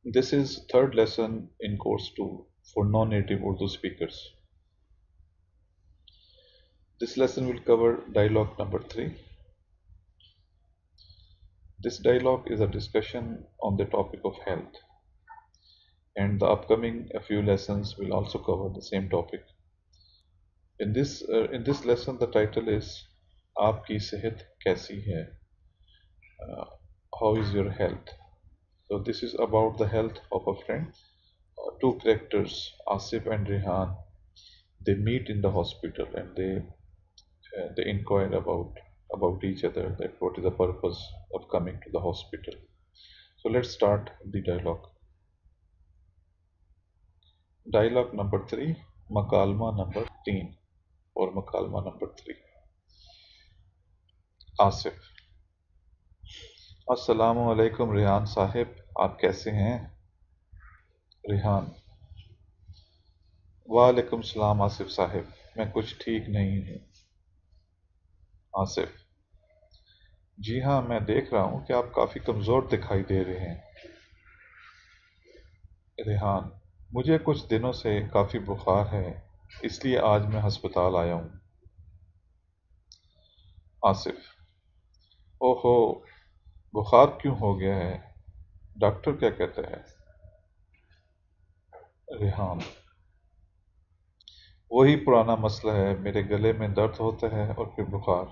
This is third lesson in course 2 for non-native Urdu speakers. This lesson will cover dialogue number 3. This dialogue is a discussion on the topic of health, and the upcoming a few lessons will also cover the same topic. In this lesson, the title is "Aapki sehat kaisi hai?" Uh, how is your health? So this is about the health of a friend. Two characters, Asif and Rehan, they meet in the hospital and they inquire about each other, that what is the purpose of coming to the hospital. So let's start the dialogue. Dialogue number 3, Makalma number 3 or Makalma number 3. Asif, अस्सलामु अलैकुम रेहान साहिब, आप कैसे हैं? रेहान, वालेकुम सलाम आसिफ साहिब, मैं कुछ ठीक नहीं हूँ। आसिफ, जी हाँ, मैं देख रहा हूँ कि आप काफ़ी कमज़ोर दिखाई दे रहे हैं। रेहान, मुझे कुछ दिनों से काफ़ी बुखार है, इसलिए आज मैं अस्पताल आया हूँ। आसिफ, ओहो, बुखार क्यों हो गया है? डॉक्टर क्या कहता है? रेहान, वही पुराना मसला है, मेरे गले में दर्द होता है और फिर बुखार।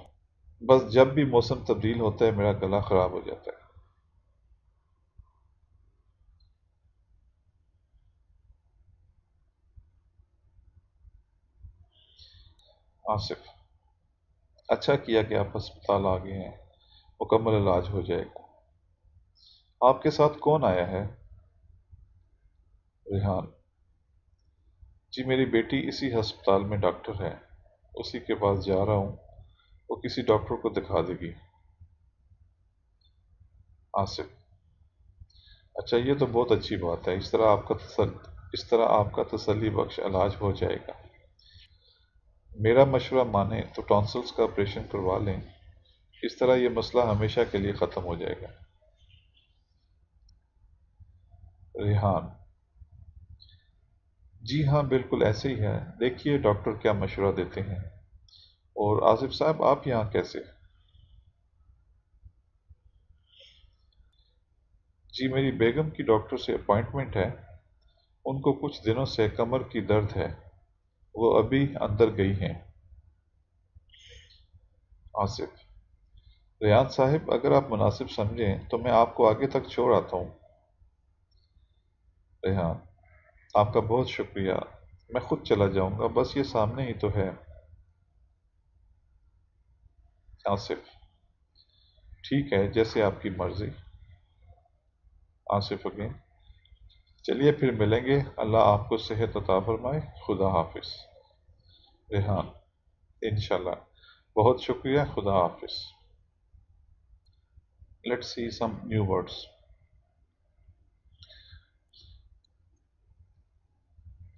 बस जब भी मौसम तब्दील होता है मेरा गला ख़राब हो जाता है। आसिफ, अच्छा किया कि आप अस्पताल आ गए हैं, मुकम्मल इलाज हो जाएगा। आपके साथ कौन आया है? रेहान, जी मेरी बेटी इसी अस्पताल में डॉक्टर है, उसी के पास जा रहा हूँ, वो किसी डॉक्टर को दिखा देगी। आसिफ, अच्छा ये तो बहुत अच्छी बात है, इस तरह आपका तसल्ली बख्श इलाज हो जाएगा। मेरा मशवरा माने तो टॉन्सिल्स का ऑपरेशन करवा लें, इस तरह ये मसला हमेशा के लिए ख़त्म हो जाएगा। रेहान, जी हाँ बिल्कुल ऐसे ही है, देखिए डॉक्टर क्या मशवरा देते हैं। और आसिफ साहब आप यहाँ कैसे? जी मेरी बेगम की डॉक्टर से अपॉइंटमेंट है, उनको कुछ दिनों से कमर की दर्द है, वो अभी अंदर गई हैं। आसिफ, रेयान साहिब अगर आप मुनासिब समझें तो मैं आपको आगे तक छोड़ आता हूँ। रेहान, आपका बहुत शुक्रिया, मैं खुद चला जाऊंगा, बस ये सामने ही तो है। आसिफ, ठीक है जैसे आपकी मर्जी। आसिफ अगेन, चलिए फिर मिलेंगे, अल्लाह आपको सेहत अता फरमाए, खुदा हाफिज। रेहान, इंशाल्लाह, बहुत शुक्रिया, खुदा हाफिज। Let's see some new words.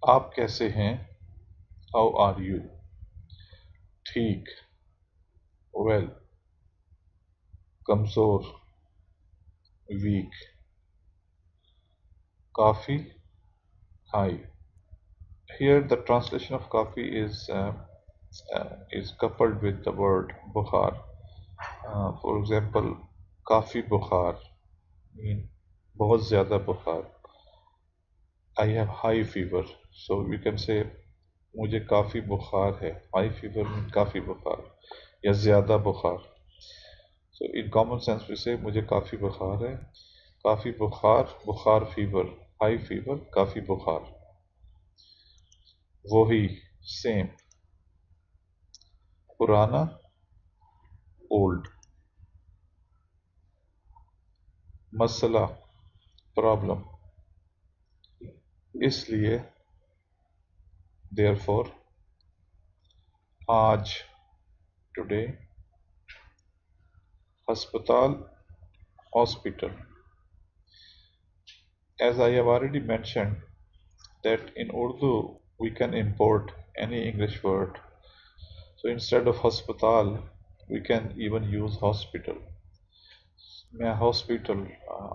आप कैसे हैं? How are you? ठीक, वेल, कमजोर, वीक, काफी, high. Here the translation of kafi is coupled with the word bukhar. For example, kafi bukhar mean बहुत ज़्यादा बुखार. I have high fever, so we can say मुझे काफ़ी बुखार है. High fever mean काफ़ी बुखार या ज़्यादा बुखार. So in common sense we say मुझे काफ़ी बुखार है. काफ़ी बुखार, बुखार fever, high fever, काफ़ी बुखार. वही, same. पुराना, old. मसला, प्रॉब्लम, इसलिए, therefore, आज, today, अस्पताल, hospital. As I have already mentioned that in Urdu we can import any English word. So instead of hospital we can even use hospital. मैं hospital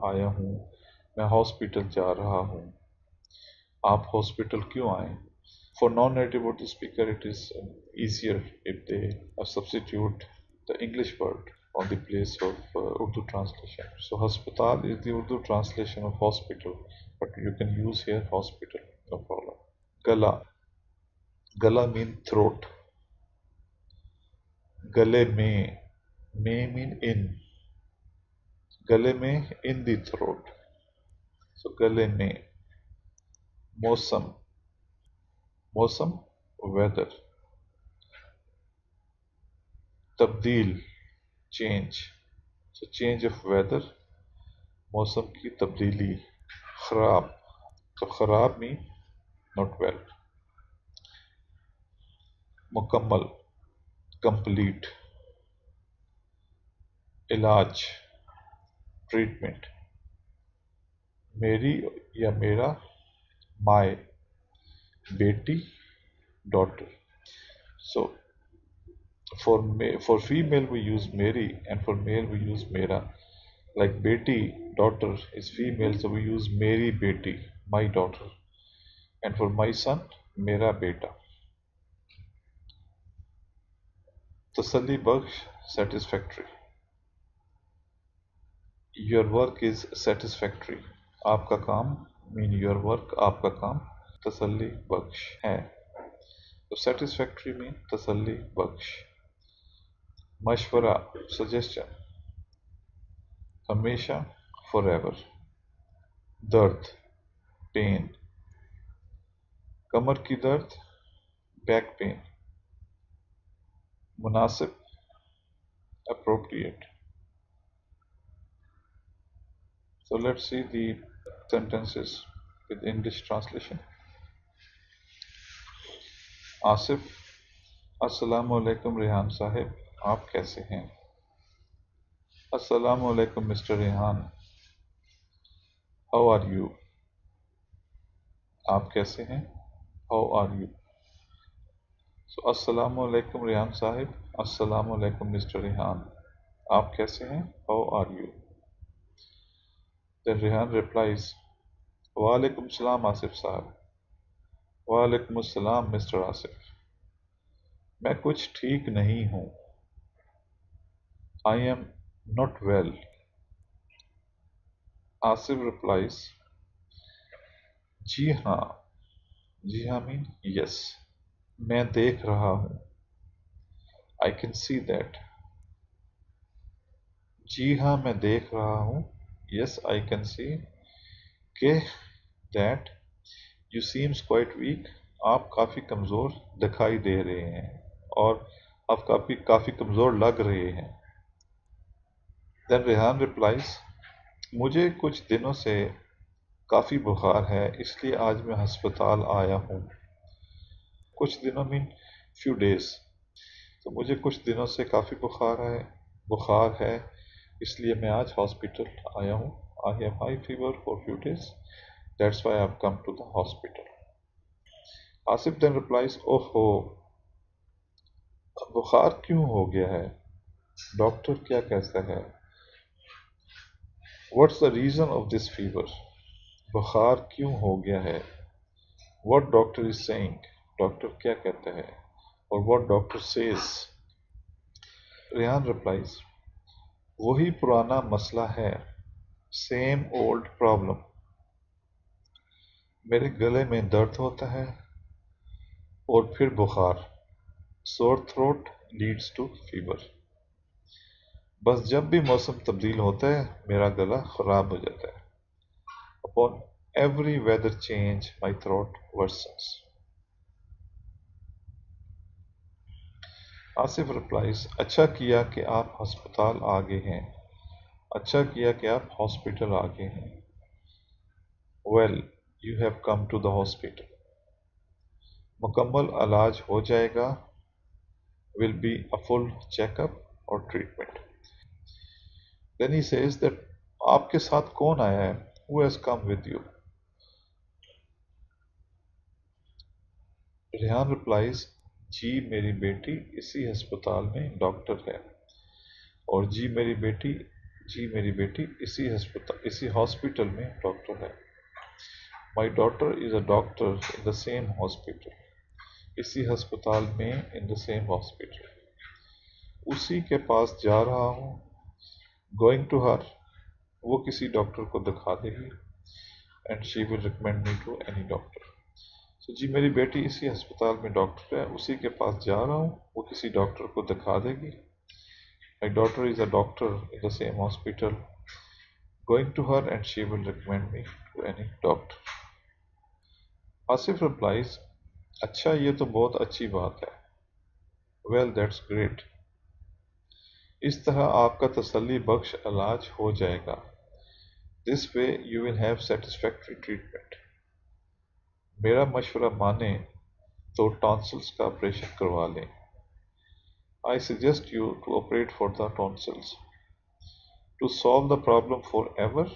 आया हूँ, मैं हॉस्पिटल जा रहा हूँ। आप हॉस्पिटल क्यों आए? For non-native Urdu speaker, it is easier if they substitute the English word on the place of Urdu translation. So, hospital is the Urdu translation of hospital, but you can use here hospital, no problem. Gala, gala mean throat. Gale may mean in. Gale mein in the throat. So, gale mein. Mosam, mosam weather. Tabdeel change. So, change of weather. मौसम की तब्दीली खराब तो खराब mean not well मुकम्मल complete इलाज treatment मेरी या मेरा माय बेटी daughter so for female we use Mary and for male we use Mera like beti daughter is female so we use Meri beti my daughter and for my son Mera beta तसल्ली बख्श satisfactory your work is satisfactory आपका काम mean your work आपका काम तसल्ली बख्श है तो satisfactory mean तसल्ली बख्श मशवरा suggestion हमेशा forever दर्द pain कमर की दर्द back pain मुनासिब appropriate so let's see the sentences with English translation Asif अस्सलामु अलैकुम रेहान साहिब आप कैसे हैं अस्सलामु अलैकुम mister Rehan how are you आप कैसे हैं हाउ आर यू सो अस्सलामु अलैकुम रेहान साहिब अस्सलामु अलैकुम मिस्टर रेहान आप कैसे हैं how are you then Rehan replies वालेकुम सलाम आसिफ साहब वालेकुम अस्सलाम मिस्टर आसिफ मैं कुछ ठीक नहीं हूँ I am not well Asif replies जी हाँ मीन यस मैं देख रहा हूँ आई कैन सी दैट जी हाँ मैं देख रहा हूँ यस आई कैन सी के that you seems quite weak आप काफ़ी कमज़ोर दिखाई दे रहे हैं और आप काफ़ी कमज़ोर लग रहे हैं देन रेहान रिप्लाइज मुझे कुछ दिनों से काफ़ी बुखार है इसलिए आज मैं हस्पताल आया हूँ कुछ दिनों मीन फ्यू डेज तो मुझे कुछ दिनों से काफ़ी बुखार है इसलिए मैं आज हॉस्पिटल आया हूँ I have high fever for few days that's why I have come to the hospital Asif then replies ओहो बुखार क्यों हो गया है डॉक्टर क्या कहता है what's the reason of this fever बुखार क्यों हो गया है what doctor is saying doctor क्या कहता है और what doctor says Rehan replies वही पुराना मसला है सेम ओल्ड प्रॉब्लम मेरे गले में दर्द होता है और फिर बुखार sore throat leads to fever बस जब भी मौसम तब्दील होता है मेरा गला खराब हो जाता है upon every weather change my throat worsens Asif replies अच्छा किया कि आप अस्पताल आ गए हैं अच्छा किया कि आप हॉस्पिटल आ गए हैं well you have come to the hospital मुकम्मल इलाज हो जाएगा will be a full checkup और treatment then he says that आपके साथ कौन आया है who has come with you Rehan replies जी मेरी बेटी इसी अस्पताल में डॉक्टर है और जी मेरी बेटी जी मेरी बेटी इसी हॉस्पिटल में डॉक्टर है। माई daughter is a doctor in the same hospital. इसी अस्पताल में इन द सेम हॉस्पिटल। उसी के पास जा रहा हूँ। गोइंग टू हर, वो किसी डॉक्टर को दिखा देगी। And she will recommend me to any doctor. तो जी मेरी बेटी इसी अस्पताल में डॉक्टर है, उसी के पास जा रहा हूँ, वो किसी डॉक्टर को दिखा देगी। My daughter is a doctor in the same hospital. Going to her and she will recommend me to any doctor. Asif replies, अच्छा ये तो बहुत अच्छी बात है। Well that's great. इस तरह आपका तसल्ली बख्श इलाज हो जाएगा। This way you will have satisfactory treatment. मेरा मशवरा माने तो टॉन्सिल्स का ऑपरेशन करवा लें। I suggest you to operate for the tonsils to solve the problem for ever.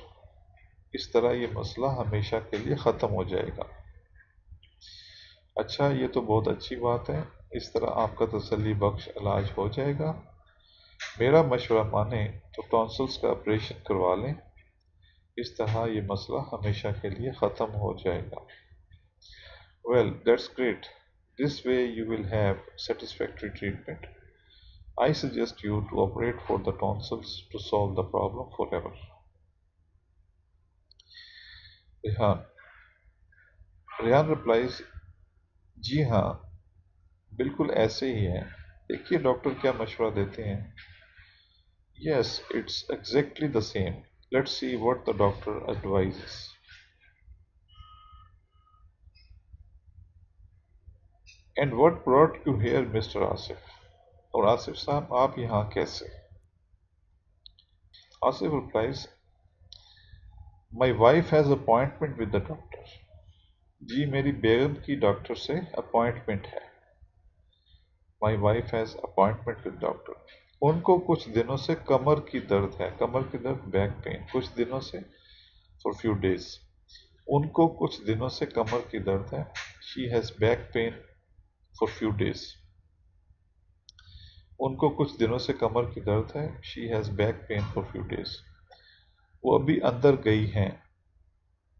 इस तरह ये मसला हमेशा के लिए ख़त्म हो जाएगा। अच्छा ये तो बहुत अच्छी बात है, इस तरह आपका तसल्ली बख्श इलाज हो जाएगा। मेरा मशवरा माने तो टॉन्सिल्स का ऑपरेशन करवा लें। इस तरह ये मसला हमेशा के लिए ख़त्म हो जाएगा। Well, that's great. This way you will have satisfactory treatment. I suggest you to operate for the tonsils to solve the problem forever. Rehan. Rehan replies, जी हाँ, बिल्कुल ऐसे ही है। देखिए डॉक्टर क्या मशवरा देते हैं। Yes, it's exactly the same. Let's see what the doctor advises. And what brought you here, Mr. Asif? और आसिफ साहब आप यहाँ कैसे? Asif replies, My wife has appointment with the doctor. जी मेरी बेगम की डॉक्टर से अपॉइंटमेंट है। My wife has appointment with doctor. उनको कुछ दिनों से कमर की दर्द है। कमर की दर्द बैक पेन, कुछ दिनों से for few days. उनको कुछ दिनों से कमर की दर्द है। She has back pain for few days. उनको कुछ दिनों से कमर की दर्द है। She has back pain for few days. वो अभी अंदर गई हैं।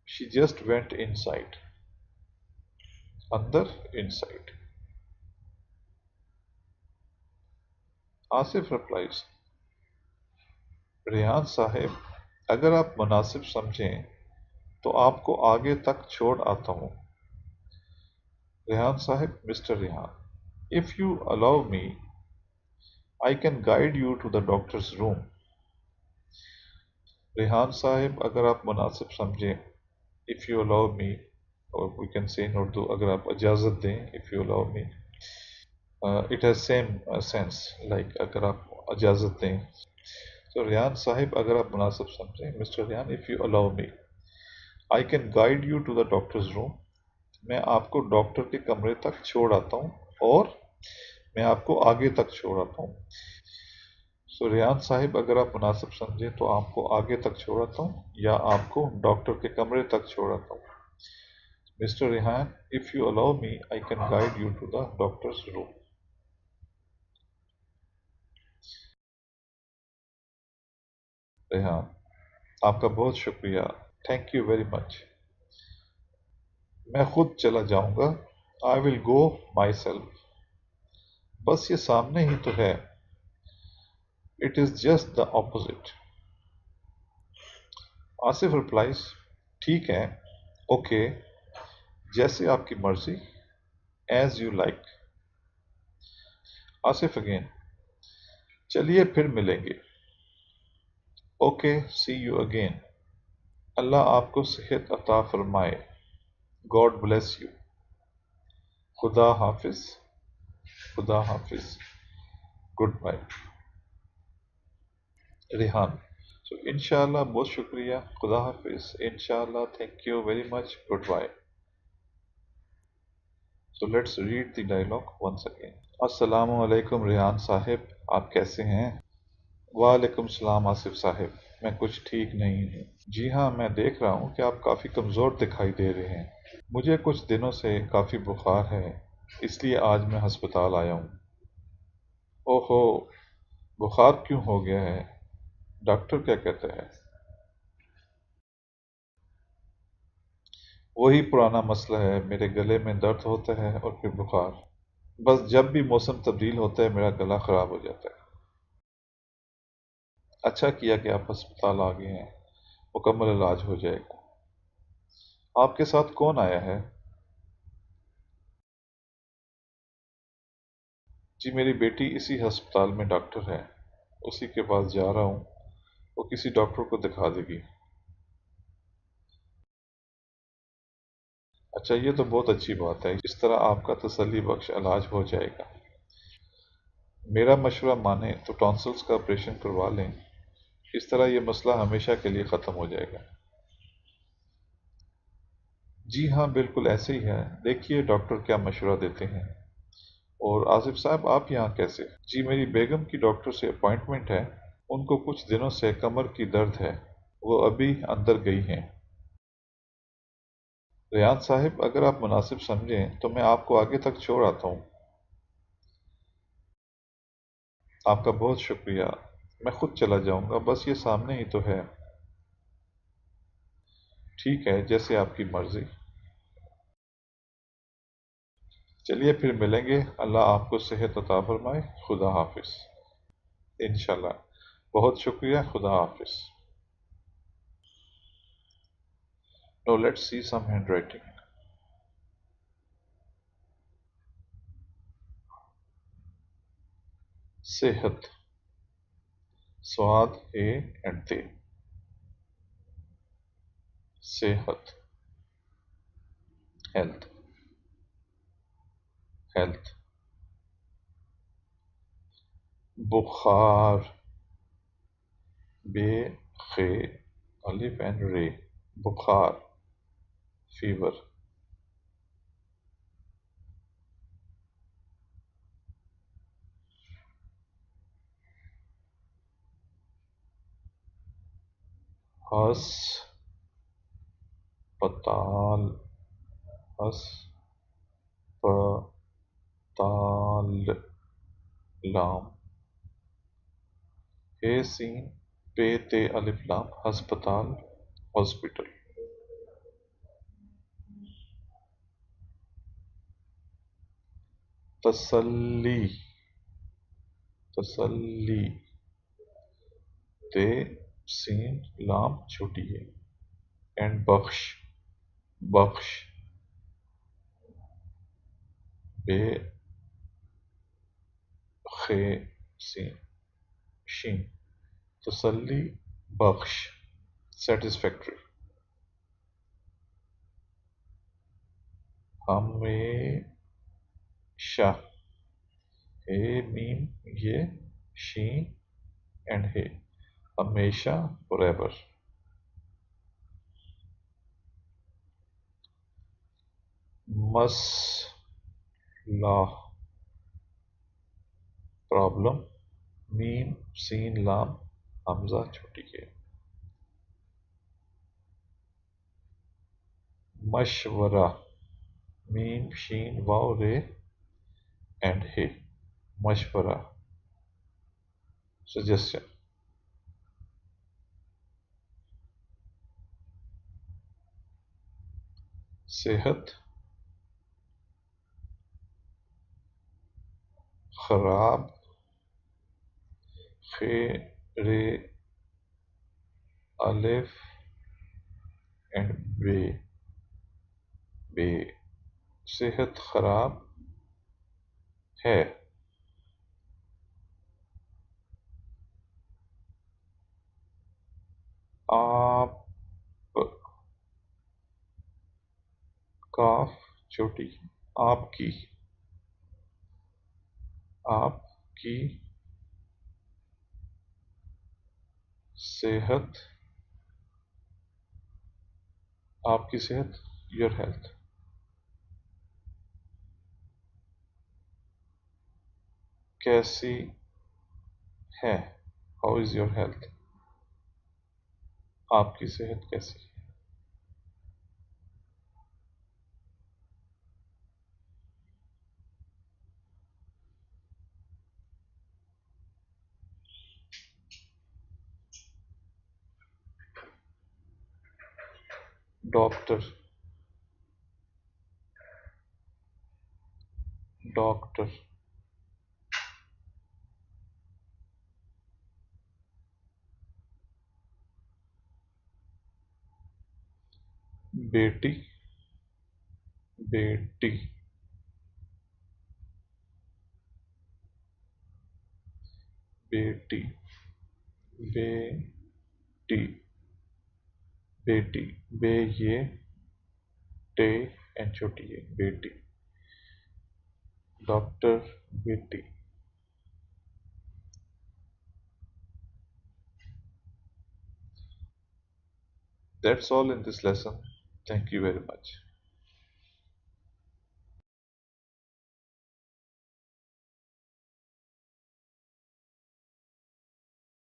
She just went inside. अंदर inside. आसिफ replies, रेहान साहब अगर आप मुनासिब समझें तो आपको आगे तक छोड़ आता हूँ। Rehan sahab, mister Rehan, if you allow me I can guide you to the doctor's room. Rehan sahab अगर आप मुनासिब समझें, इफ यू अलाउ मी, और वी कैन से इन उर्दू अगर आप इजाज़त दें, if you allow me, it has same sense like अगर आप इजाज़त दें। तो रेहान साहब अगर आप मुनासिब समझें, mister Rehan, if you allow me I can guide you to the doctor's room. मैं आपको डॉक्टर के कमरे तक छोड़ आता हूँ और मैं आपको आगे तक छोड़ आता हूँ। सो रेहान साहिब अगर आप मुनासिब समझें तो आपको आगे तक छोड़ आता हूँ या आपको डॉक्टर के कमरे तक छोड़ आता हूँ। Mister Rehan, if you allow me I can guide you to the doctor's room. Rehan, आपका बहुत शुक्रिया, थैंक यू वेरी मच। मैं खुद चला जाऊंगा। I will go myself. बस ये सामने ही तो है। It is just the opposite. Asif replies, ठीक है, ओके, जैसे आपकी मर्जी, as you like. Asif again, चलिए फिर मिलेंगे। Okay, see you again. Allah आपको सेहत अता फरमाए। God bless you. खुदा हाफिज। खुदा हाफिज। Good bye. रेहान, सो इंशाल्लाह, बहुत शुक्रिया, खुदा हाफिज, इंशाल्लाह, thank you very much, good bye. So let's read the dialogue once again. अस्सलामु अलैकुम रेहान साहिब, आप कैसे हैं? वालेकुम सलाम आसिफ साहिब, मैं कुछ ठीक नहीं हूँ। जी हाँ, मैं देख रहा हूँ कि आप काफ़ी कमज़ोर दिखाई दे रहे हैं। मुझे कुछ दिनों से काफ़ी बुखार है, इसलिए आज मैं अस्पताल आया हूँ। ओहो, बुखार क्यों हो गया है? डॉक्टर क्या कहते हैं? वही पुराना मसला है, मेरे गले में दर्द होता है और फिर बुखार। बस जब भी मौसम तब्दील होता है मेरा गला खराब हो जाता है। अच्छा किया कि आप अस्पताल आ गए हैं, मुकम्मल इलाज हो जाएगा। आपके साथ कौन आया है? जी मेरी बेटी इसी अस्पताल में डॉक्टर है, उसी के पास जा रहा हूँ, वो किसी डॉक्टर को दिखा देगी। अच्छा, ये तो बहुत अच्छी बात है, इस तरह आपका तसल्ली बख्श इलाज हो जाएगा। मेरा मशवरा माने तो टॉन्सिल्स का ऑपरेशन करवा लें, इस तरह ये मसला हमेशा के लिए ख़त्म हो जाएगा। जी हाँ, बिल्कुल ऐसे ही है। देखिए डॉक्टर क्या मशवरा देते हैं। और आसिफ साहब, आप यहाँ कैसे? जी मेरी बेगम की डॉक्टर से अपॉइंटमेंट है, उनको कुछ दिनों से कमर की दर्द है, वो अभी अंदर गई हैं। रियान साहब, अगर आप मुनासिब समझें तो मैं आपको आगे तक छोड़ आता हूँ। आपका बहुत शुक्रिया, मैं खुद चला जाऊँगा, बस ये सामने ही तो है। ठीक है, जैसे आपकी मर्ज़ी। चलिए फिर मिलेंगे, अल्लाह आपको सेहत अता फरमाए। खुदा हाफिज। इंशाल्लाह। बहुत शुक्रिया, खुदा हाफिज। Now let's see some handwriting. सेहत, स्वाद ए एंड ते। सेहत, हेल्थ, हेल्थ। बुखार, बे, खे, अलिफ एंड रे। बुखार, फीवर। हस, पताल, हस, प, ताल, लाम। हे सीन, पे ते अलिफ लाम, अस्पताल, हॉस्पिटल। तसल्ली, तसल्ली, ते, सीन, लाम छोटी है, एंड बख्श, बख्श, बे, खे, सीन, शीन। तसल्ली, बख्श, सेटिस्फैक्ट्री। हमेशा, हे मीम ये, शी एंड हे। हमेशा, forever। मसला, प्रॉब्लम, मीम सीन लाम हमजा छोटी है। मशवरा, मीम शीन वाव रे एंड हे। मशवरा, सजेशन। सेहत, खराब, खे, रे, अलिफ एंड बे, बे। सेहत खराब है। आप, काफ छोटी, आपकी, आपकी सेहत, आपकी सेहत, योर हेल्थ कैसी है? How is your health? आपकी सेहत कैसी है? doctor, doctor, बेटी, बेटी, बेटी, बेटी, बेटी, बे ये टे एंड छोटी ये बेटी, डॉक्टर, बेटी. That's all in this lesson. Thank you very much.